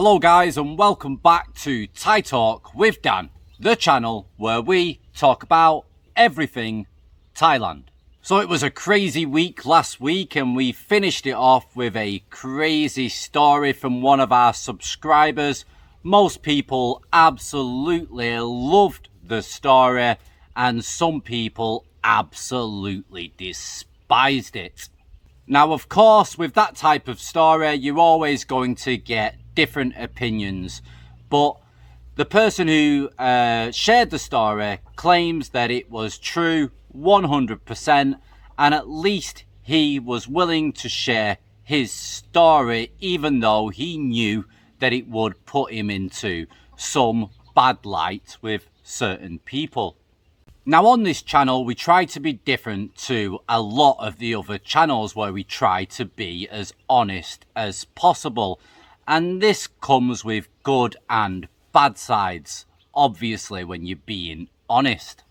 Hello guys and welcome back to Thai Talk with Dan, the channel where we talk about everything Thailand. So it was a crazy week last week and we finished it off with a crazy story from one of our subscribers. Most people absolutely loved the story and some people absolutely despised it. Now, of course, with that type of story, you're always going to get different opinions, but the person who shared the story claims that it was true 100%, and at least he was willing to share his story even though he knew that it would put him into some bad light with certain people. Now on this channel we try to be different to a lot of the other channels where we try to be as honest as possible, and this comes with good and bad sides, obviously, when you're being honest.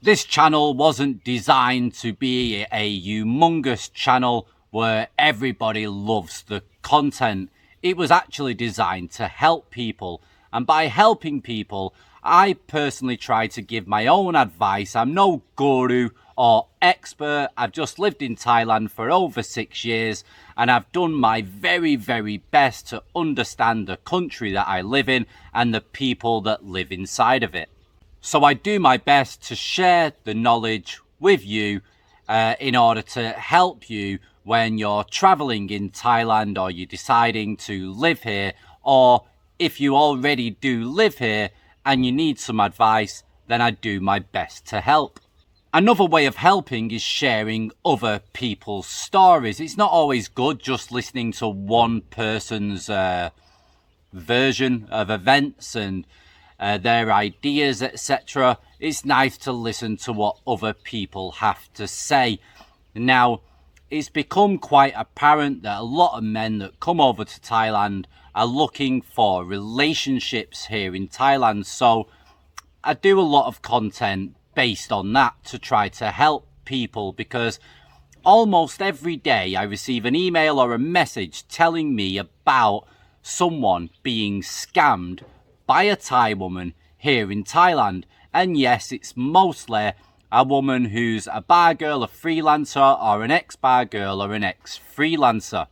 This channel wasn't designed to be a humongous channel where everybody loves the content. It was actually designed to help people, and by helping people I personally try to give my own advice. I'm no guru or expert. I've just lived in Thailand for over 6 years and I've done my very best to understand the country that I live in and the people that live inside of it. So I do my best to share the knowledge with you in order to help you when you're traveling in Thailand or you're deciding to live here, or if you already do live here and you need some advice, then I do my best to help. Another way of helping is sharing other people's stories. It's not always good just listening to one person's version of events and their ideas, etc. It's nice to listen to what other people have to say. Now, it's become quite apparent that a lot of men that come over to Thailand are looking for relationships here in Thailand. So I do a lot of content based on that to try to help people, because almost every day I receive an email or a message telling me about someone being scammed by a Thai woman here in Thailand. And yes, it's mostly a woman who's a bar girl, a freelancer, or an ex-bar girl or an ex-freelancer.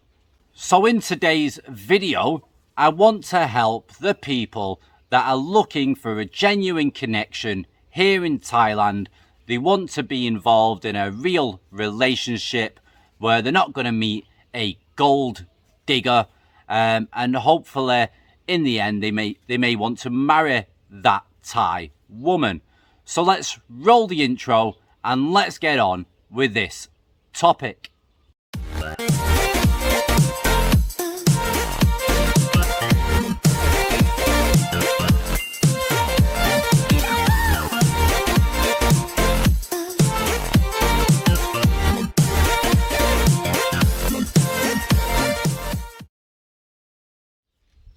So in today's video, I want to help the people that are looking for a genuine connection here in Thailand. They want to be involved in a real relationship where they're not going to meet a gold digger, and hopefully in the end they may want to marry that Thai woman. So let's roll the intro and let's get on with this topic.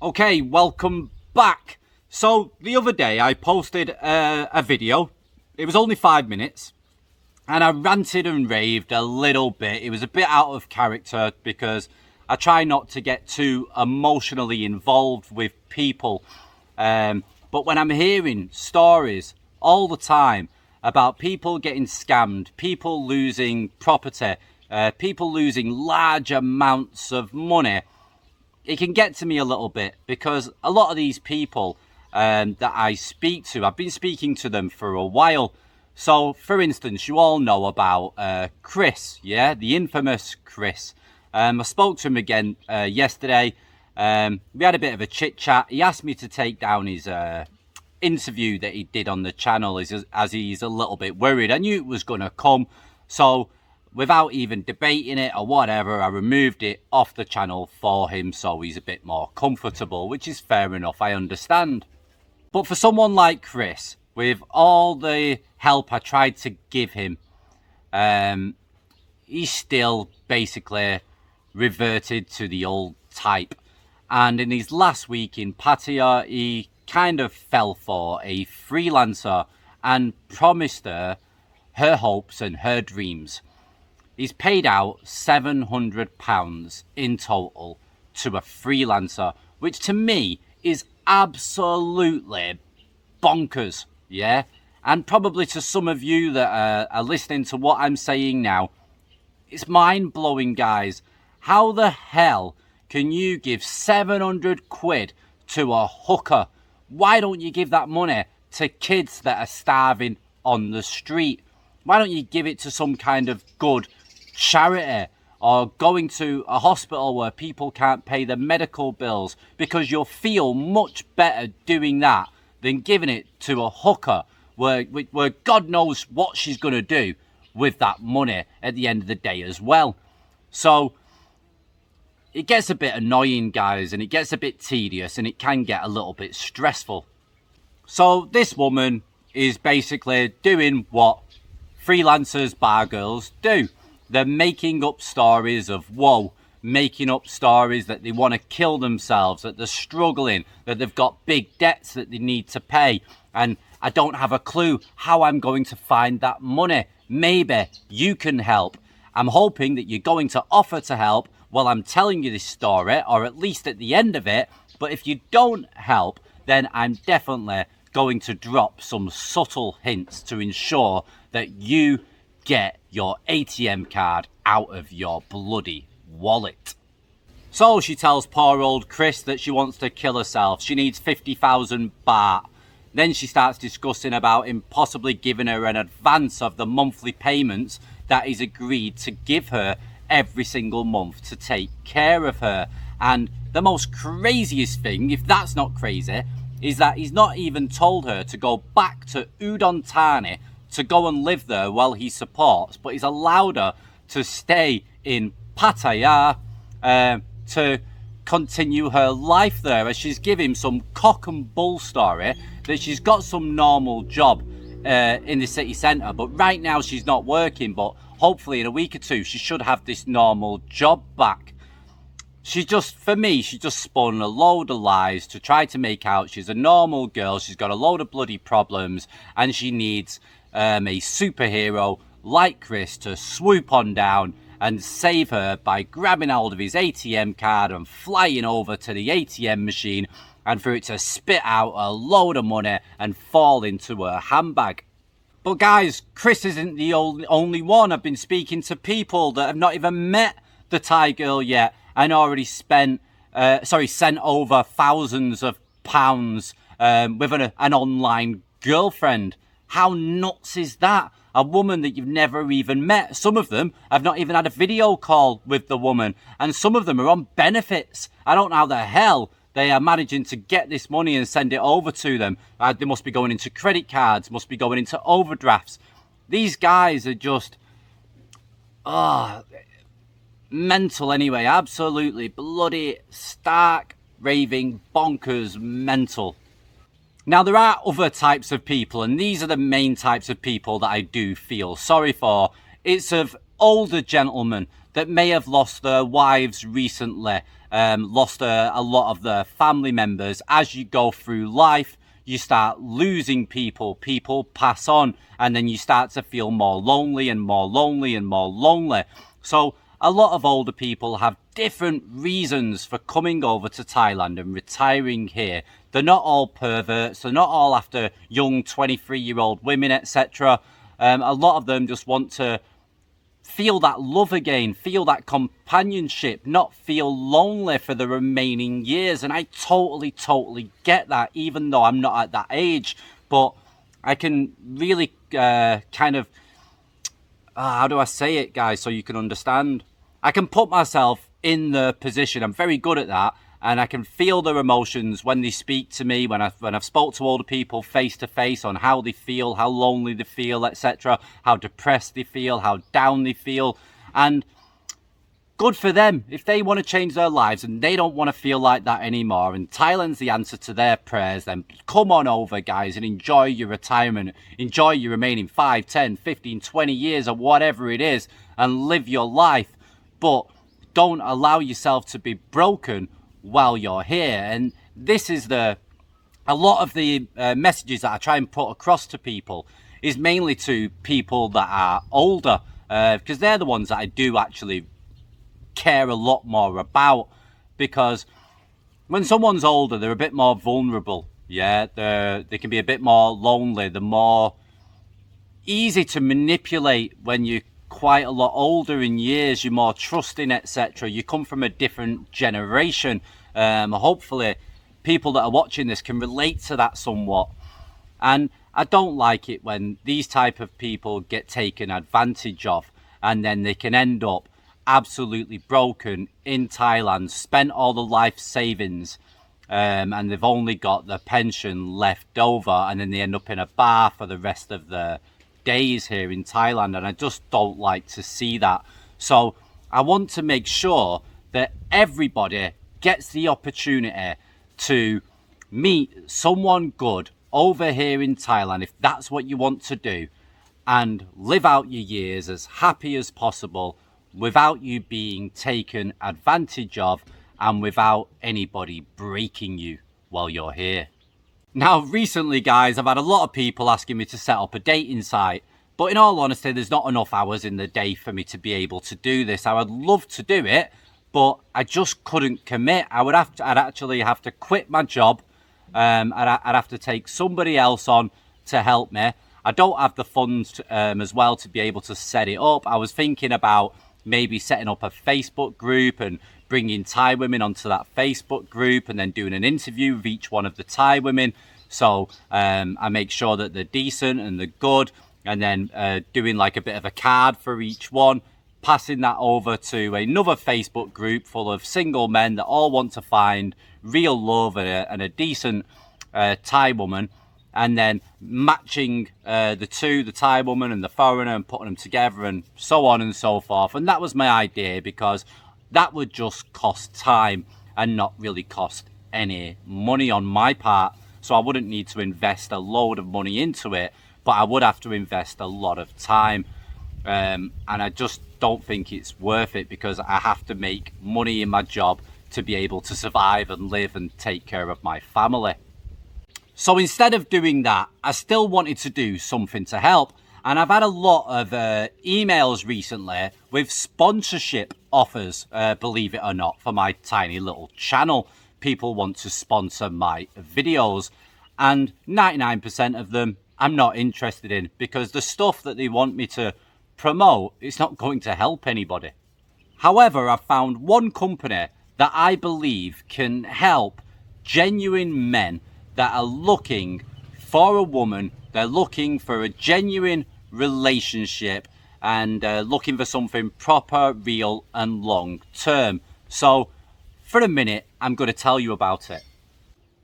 Okay, welcome back. So the other day I posted a video. It was only 5 minutes and I ranted and raved a little bit. It was a bit out of character because I try not to get too emotionally involved with people. But when I'm hearing stories all the time about people getting scammed, people losing property, people losing large amounts of money, it can get to me a little bit, because a lot of these people that I speak to, I've been speaking to them for a while. So for instance, you all know about Chris, yeah, the infamous Chris. I spoke to him again yesterday. We had a bit of a chit chat. He asked me to take down his interview that he did on the channel as he's a little bit worried. I knew it was going to come, so without even debating it or whatever, I removed it off the channel for him so he's a bit more comfortable, which is fair enough, I understand. But for someone like Chris, with all the help I tried to give him, he's still basically reverted to the old type. And in his last week in Pattaya, he kind of fell for a freelancer and promised her hopes and her dreams. He's paid out £700 in total to a freelancer which to me is absolutely bonkers, yeah? And probably to some of you that are listening to what I'm saying now, it's mind-blowing, guys. How the hell can you give 700 quid to a hooker? Why don't you give that money to kids that are starving on the street? Why don't you give it to some kind of good charity, or going to a hospital where people can't pay their medical bills? Because you'll feel much better doing that than giving it to a hooker where God knows what she's going to do with that money at the end of the day as well. So it gets a bit annoying, guys, and it gets a bit tedious, and it can get a little bit stressful. So this woman is basically doing what freelancers, bar girls do. They're making up stories of woe, making up stories that they want to kill themselves, that they're struggling, that they've got big debts that they need to pay, and I don't have a clue how I'm going to find that money. Maybe you can help. I'm hoping that you're going to offer to help while I'm telling you this story, or at least at the end of it. But if you don't help, then I'm definitely going to drop some subtle hints to ensure that you get your ATM card out of your bloody wallet. So she tells poor old Chris that she wants to kill herself. She needs 50,000 baht. Then she starts discussing about him possibly giving her an advance of the monthly payments that he's agreed to give her every single month to take care of her. And the most craziest thing, if that's not crazy, is that he's not even told her to go back to Udon Thani to go and live there while he supports, but he's allowed her to stay in Pattaya to continue her life there, as she's giving him some cock and bull story that she's got some normal job in the city centre, but right now she's not working, but hopefully in a week or two she should have this normal job back. She just, for me, she just spun a load of lies to try to make out she's a normal girl. She's got a load of bloody problems, and she needs a superhero like Chris to swoop on down and save her by grabbing hold of his ATM card and flying over to the ATM machine, and for it to spit out a load of money and fall into her handbag. But guys, Chris isn't the only one. I've been speaking to people that have not even met the Thai girl yet and already sent over thousands of pounds with an online girlfriend. How nuts is that? A woman that you've never even met. Some of them have not even had a video call with the woman, and some of them are on benefits. I don't know how the hell they are managing to get this money and send it over to them. They must be going into credit cards, must be going into overdrafts. These guys are just mental anyway. Absolutely bloody stark, raving, bonkers mental. Now, there are other types of people, and these are the main types of people that I do feel sorry for. It's of older gentlemen that may have lost their wives recently, lost a lot of their family members. As you go through life, you start losing people. People pass on, and then you start to feel more lonely and more lonely and more lonely. So a lot of older people have different reasons for coming over to Thailand and retiring here. They're not all perverts. They're not all after young 23-year-old women, etc. A lot of them just want to feel that love again, feel that companionship, not feel lonely for the remaining years. And I totally get that, even though I'm not at that age. But I can really kind of, how do I say it, guys, so you can understand? I can put myself in the position. I'm very good at that. And I can feel their emotions when they speak to me, when I've spoke to older people face to face on how they feel, how lonely they feel, etc., how depressed they feel, how down they feel. And good for them. If they want to change their lives and they don't want to feel like that anymore, and Thailand's the answer to their prayers, then come on over, guys, and enjoy your retirement. Enjoy your remaining 5, 10, 15, 20 years or whatever it is, and live your life. But don't allow yourself to be broken while you're here. And this is a lot of the messages that I try and put across to people is mainly to people that are older, because they're the ones that I do actually care a lot more about, because when someone's older, they're a bit more vulnerable. Yeah, they can be a bit more lonely. They're more easy to manipulate when you're quite a lot older in years. You're more trusting, etc. You come from a different generation. Hopefully, people that are watching this can relate to that somewhat. And I don't like it when these type of people get taken advantage of, and then they can end up absolutely broken in Thailand, spent all the life savings, and they've only got their pension left over, and then they end up in a bar for the rest of their days here in Thailand. And I just don't like to see that. So I want to make sure that everybody gets the opportunity to meet someone good over here in Thailand, if that's what you want to do, and live out your years as happy as possible without you being taken advantage of and without anybody breaking you while you're here. Now, recently, guys, I've had a lot of people asking me to set up a dating site, but in all honesty, there's not enough hours in the day for me to be able to do this. I would love to do it, but I just couldn't commit. I'd actually have to quit my job. I'd have to take somebody else on to help me. I don't have the funds as well to be able to set it up. I was thinking about maybe setting up a Facebook group and bringing Thai women onto that Facebook group and then doing an interview with each one of the Thai women. So I make sure that they're decent and they're good, and then doing like a bit of a card for each one, passing that over to another Facebook group full of single men that all want to find real love and a decent Thai woman, and then matching the Thai woman and the foreigner and putting them together and so on and so forth. And that was my idea, because that would just cost time and not really cost any money on my part. So I wouldn't need to invest a load of money into it, but I would have to invest a lot of time. And I just don't think it's worth it, because I have to make money in my job to be able to survive and live and take care of my family. So instead of doing that, I still wanted to do something to help. And I've had a lot of emails recently with sponsorship offers, believe it or not, for my tiny little channel. People want to sponsor my videos, and 99% of them I'm not interested in, because the stuff that they want me to promote, it's not going to help anybody. However, I've found one company that I believe can help genuine men that are looking for a woman. They're looking for a genuine relationship and looking for something proper, real and long term. So for a minute, I'm going to tell you about it.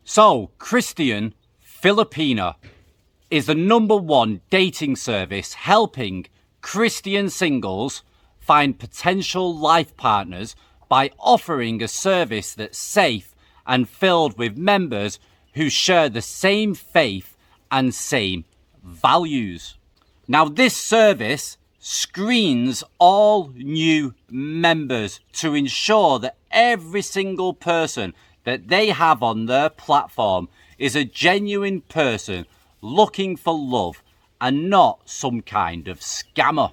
So Christian Filipina is the #1 dating service helping Christian singles find potential life partners by offering a service that's safe and filled with members who share the same faith and same values. Now, this service screens all new members to ensure that every single person that they have on their platform is a genuine person looking for love and not some kind of scammer.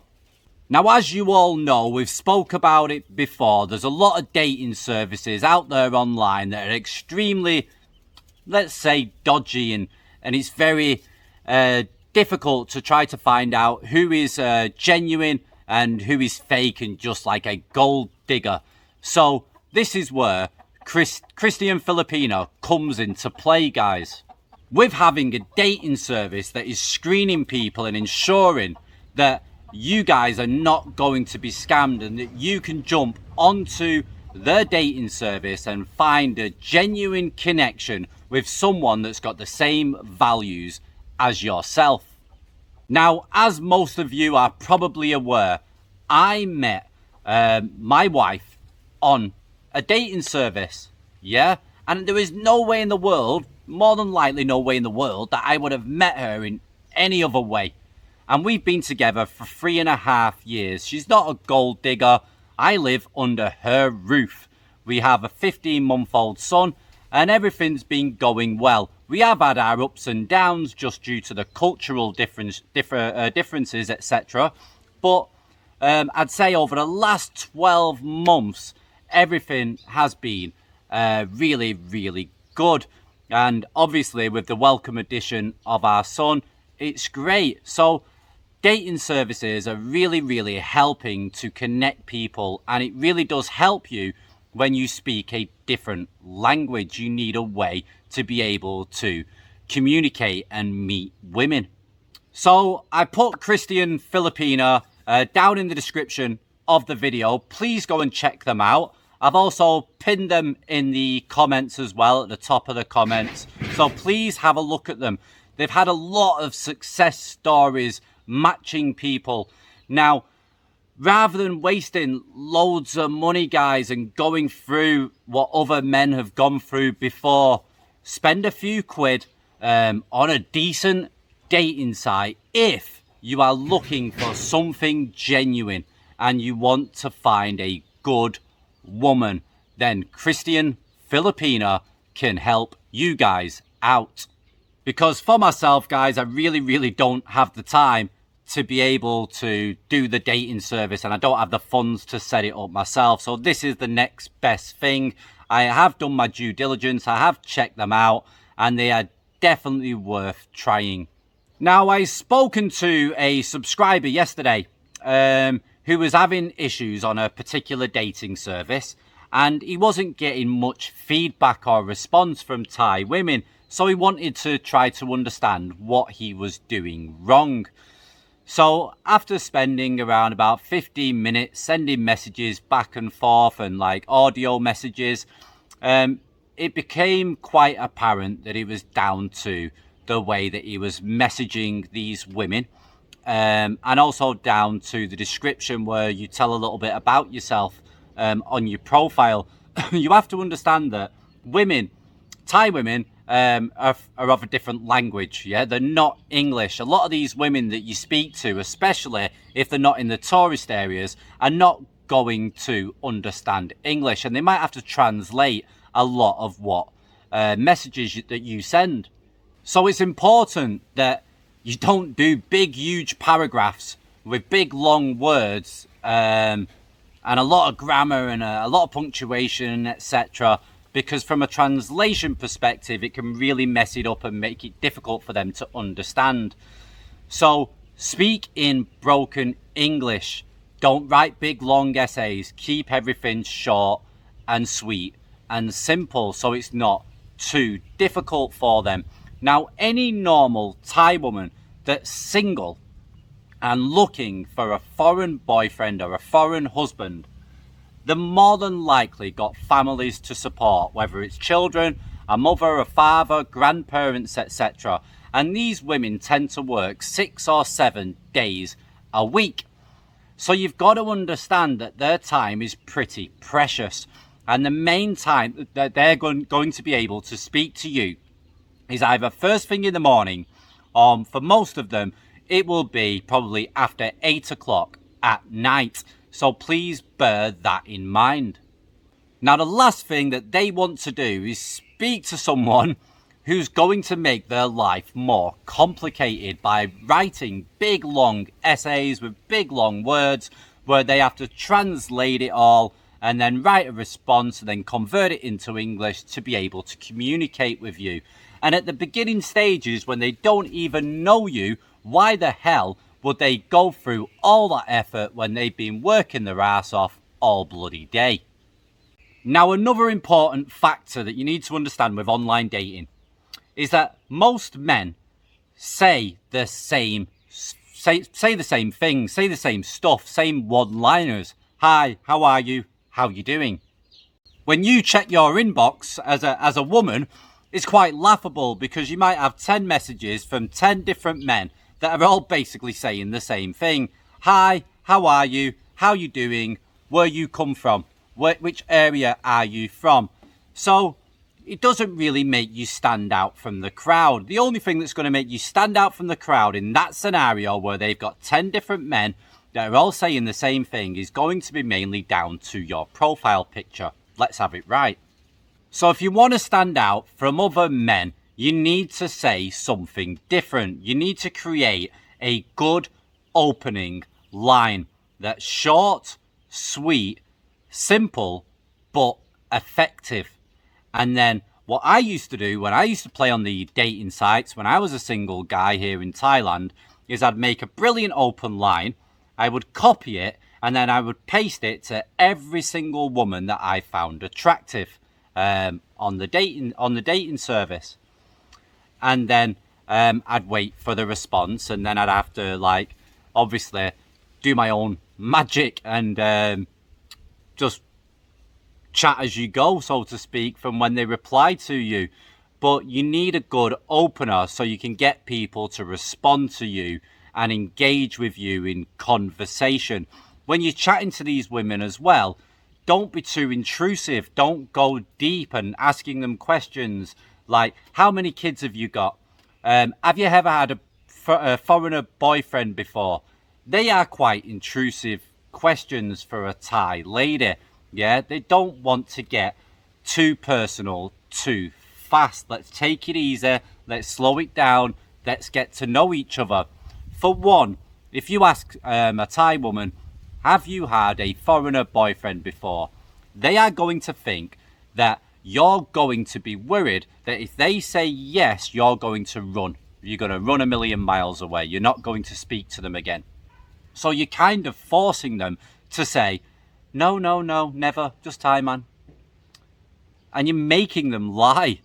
Now, as you all know, we've spoke about it before, there's a lot of dating services out there online that are extremely, let's say, dodgy, and it's very difficult to try to find out who is genuine and who is fake and just like a gold digger. So this is where Christian Filipina comes into play, guys. With having a dating service that is screening people and ensuring that you guys are not going to be scammed, and that you can jump onto their dating service and find a genuine connection with someone that's got the same values as yourself. Now, as most of you are probably aware, I met my wife on a dating service, yeah? And there is no way in the world, more than likely no way in the world, that I would have met her in any other way. And we've been together for 3.5 years. She's not a gold digger. I live under her roof. We have a 15-month-old son, and everything's been going well. We have had our ups and downs just due to the cultural differences, etc. But I'd say over the last 12 months, everything has been really, really good. And obviously with the welcome addition of our son, it's great. So dating services are really, really helping to connect people, and it really does help you when you speak a different language. You need a way to be able to communicate and meet women. So I put Christian Filipina down in the description of the video. Please go and check them out. I've also pinned them in the comments as well, at the top of the comments. So please have a look at them. They've had a lot of success stories matching people. Now, rather than wasting loads of money, guys, and going through what other men have gone through before, spend a few quid on a decent dating site if you are looking for something genuine and you want to find a good woman. Then Christian Filipina can help you guys out. Because for myself, guys, I really don't have the time to be able to do the dating service, and I don't have the funds to set it up myself. So this is the next best thing. I have done my due diligence, I have checked them out, and they are definitely worth trying. Now, I've spoken to a subscriber yesterday who was having issues on a particular dating service, and he wasn't getting much feedback or response from Thai women, so he wanted to try to understand what he was doing wrong. So after spending around about 15 minutes sending messages back and forth and like audio messages, it became quite apparent that it was down to the way that he was messaging these women, and also down to the description where you tell a little bit about yourself on your profile. You have to understand that women, Thai women, are of a different language. Yeah, they're not English. A lot of these women that you speak to, especially if they're not in the tourist areas, are not going to understand English, and they might have to translate a lot of what messages that you send. So it's important that you don't do big, huge paragraphs with big, long words and a lot of grammar and a lot of punctuation, etc. Because from a translation perspective, it can really mess it up and make it difficult for them to understand. So speak in broken English. Don't write big, long essays. Keep everything short and sweet and simple so it's not too difficult for them. Now, any normal Thai woman that's single and looking for a foreign boyfriend or a foreign husband, they're more than likely got families to support, whether it's children, a mother, a father, grandparents, etc. And these women tend to work 6 or 7 days a week. So you've got to understand that their time is pretty precious. And the main time that they're going to be able to speak to you is either first thing in the morning, or for most of them, it will be probably after 8 o'clock at night. So please bear that in mind. Now, the last thing that they want to do is speak to someone who's going to make their life more complicated by writing big, long essays with big, long words where they have to translate it all and then write a response and then convert it into English to be able to communicate with you. And at the beginning stages, when they don't even know you, why the hell would they go through all that effort when they've been working their ass off all bloody day? Now, another important factor that you need to understand with online dating is that most men say the same things, say the same stuff, same one-liners. Hi, how are you? How you doing? When you check your inbox as a woman, it's quite laughable because you might have 10 messages from 10 different men that are all basically saying the same thing. Hi, how are you? How you doing? Where you come from? Which area are you from? So it doesn't really make you stand out from the crowd. The only thing that's going to make you stand out from the crowd in that scenario where they've got 10 different men that are all saying the same thing is going to be mainly down to your profile picture. Let's have it right. So if you want to stand out from other men, you need to say something different. You need to create a good opening line that's short, sweet, simple, but effective. And then what I used to do when I used to play on the dating sites, when I was a single guy here in Thailand, is I'd make a brilliant open line. I would copy it and then I would paste it to every single woman that I found attractive on the dating service. And then I'd wait for the response, and then I'd have to, like, obviously do my own magic and just chat as you go, so to speak, from when they reply to you. But you need a good opener so you can get people to respond to you and engage with you in conversation. When you're chatting to these women as well, don't be too intrusive. Don't go deep and asking them questions like, how many kids have you got? Have you ever had a foreigner boyfriend before? They are quite intrusive questions for a Thai lady. Yeah, they don't want to get too personal too fast. Let's take it easy. Let's slow it down. Let's get to know each other. For one, if you ask a Thai woman, have you had a foreigner boyfriend before? They are going to think that you're going to be worried that if they say yes, you're going to run. You're going to run a million miles away. You're not going to speak to them again. So you're kind of forcing them to say, no, never, just Thai, man. And you're making them lie.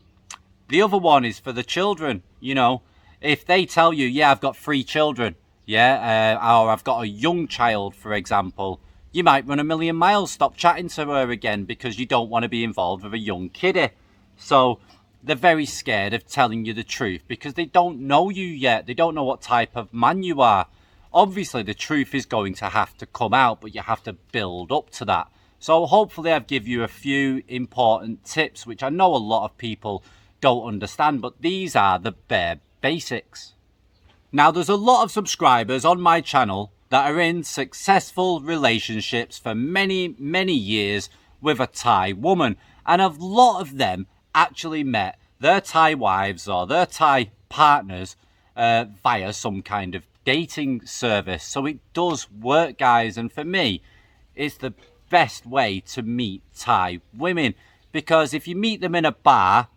The other one is for the children. You know, if they tell you, yeah, I've got 3 children, yeah, or I've got a young child, for example, you might run a million miles, stop chatting to her again because you don't want to be involved with a young kiddie. So they're very scared of telling you the truth because they don't know you yet. They don't know what type of man you are. Obviously, the truth is going to have to come out, but you have to build up to that. So hopefully I've given you a few important tips, which I know a lot of people don't understand, but these are the bare basics. Now, there's a lot of subscribers on my channel that are in successful relationships for many, many years with a Thai woman. And a lot of them actually met their Thai wives or their Thai partners via some kind of dating service. So it does work, guys. And for me, it's the best way to meet Thai women, because if you meet them in a bar,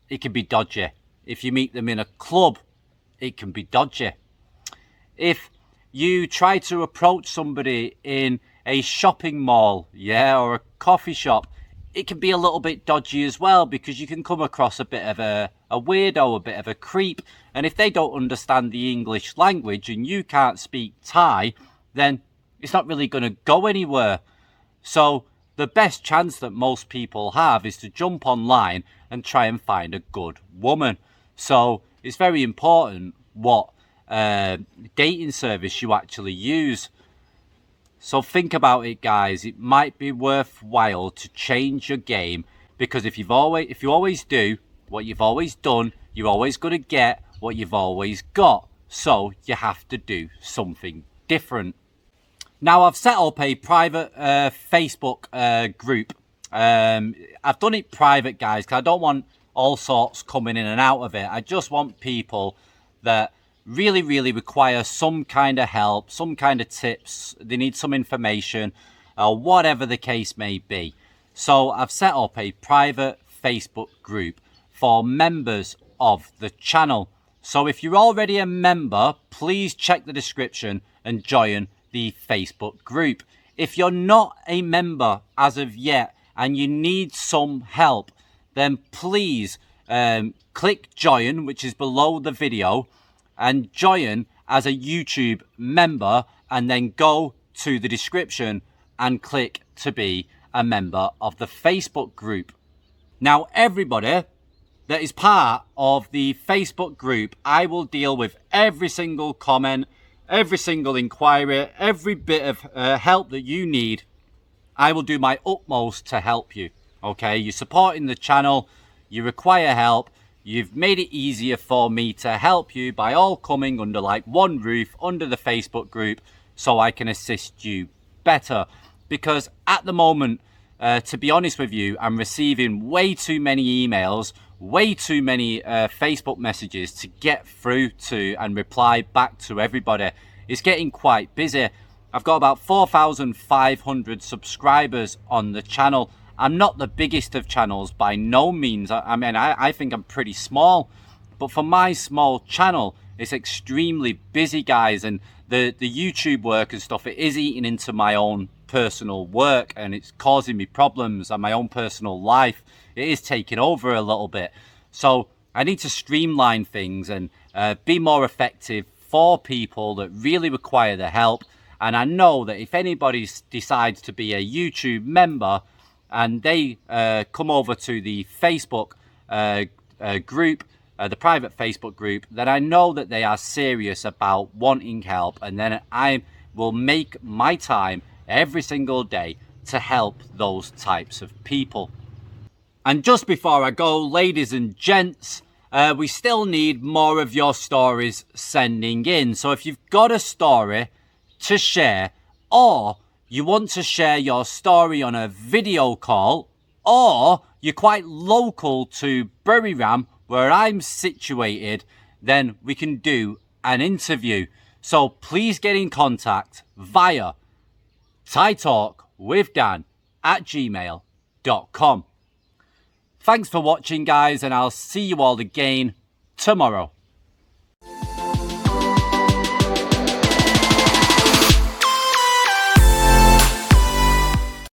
it can be dodgy. If you meet them in a club, it can be dodgy. If you try to approach somebody in a shopping mall, yeah, or a coffee shop, it can be a little bit dodgy as well, because you can come across a bit of a weirdo, a bit of a creep. And if they don't understand the English language and you can't speak Thai, then it's not really going to go anywhere. So the best chance that most people have is to jump online and try and find a good woman. So it's very important what dating service you actually use. So think about it, guys. It might be worthwhile to change your game, because if you always do what you've always done, you're always going to get what you've always got. So you have to do something different. Now, I've set up a private Facebook group. I've done it private, guys, because I don't want all sorts coming in and out of it. I just want people that really, really require some kind of help, some kind of tips. They need some information, or whatever the case may be. So I've set up a private Facebook group for members of the channel. So if you're already a member, please check the description and join the Facebook group. If you're not a member as of yet and you need some help, then please click join, which is below the video, and join as a YouTube member, and then go to the description and click to be a member of the Facebook group. Now, everybody that is part of the Facebook group, I will deal with every single comment, every single inquiry, every bit of help that you need. I will do my utmost to help you. Okay, you're supporting the channel, you require help. You've made it easier for me to help you by all coming under like one roof, under the Facebook group, so I can assist you better. Because at the moment, to be honest with you, I'm receiving way too many emails, way too many Facebook messages to get through to and reply back to everybody. It's getting quite busy. I've got about 4,500 subscribers on the channel, I'm not the biggest of channels by no means. I think I'm pretty small, but for my small channel, it's extremely busy, guys, and the YouTube work and stuff, it is eating into my own personal work, and it's causing me problems, and my own personal life, it is taking over a little bit. So I need to streamline things and be more effective for people that really require the help. And I know that if anybody decides to be a YouTube member and they come over to the Facebook group, the private Facebook group, then I know that they are serious about wanting help, and then I will make my time every single day to help those types of people. And just before I go, ladies and gents, we still need more of your stories sending in. So if you've got a story to share, or you want to share your story on a video call, or you're quite local to Buriram, where I'm situated, then we can do an interview. So please get in contact via thaitalkwithdan@gmail.com. Thanks for watching, guys, and I'll see you all again tomorrow.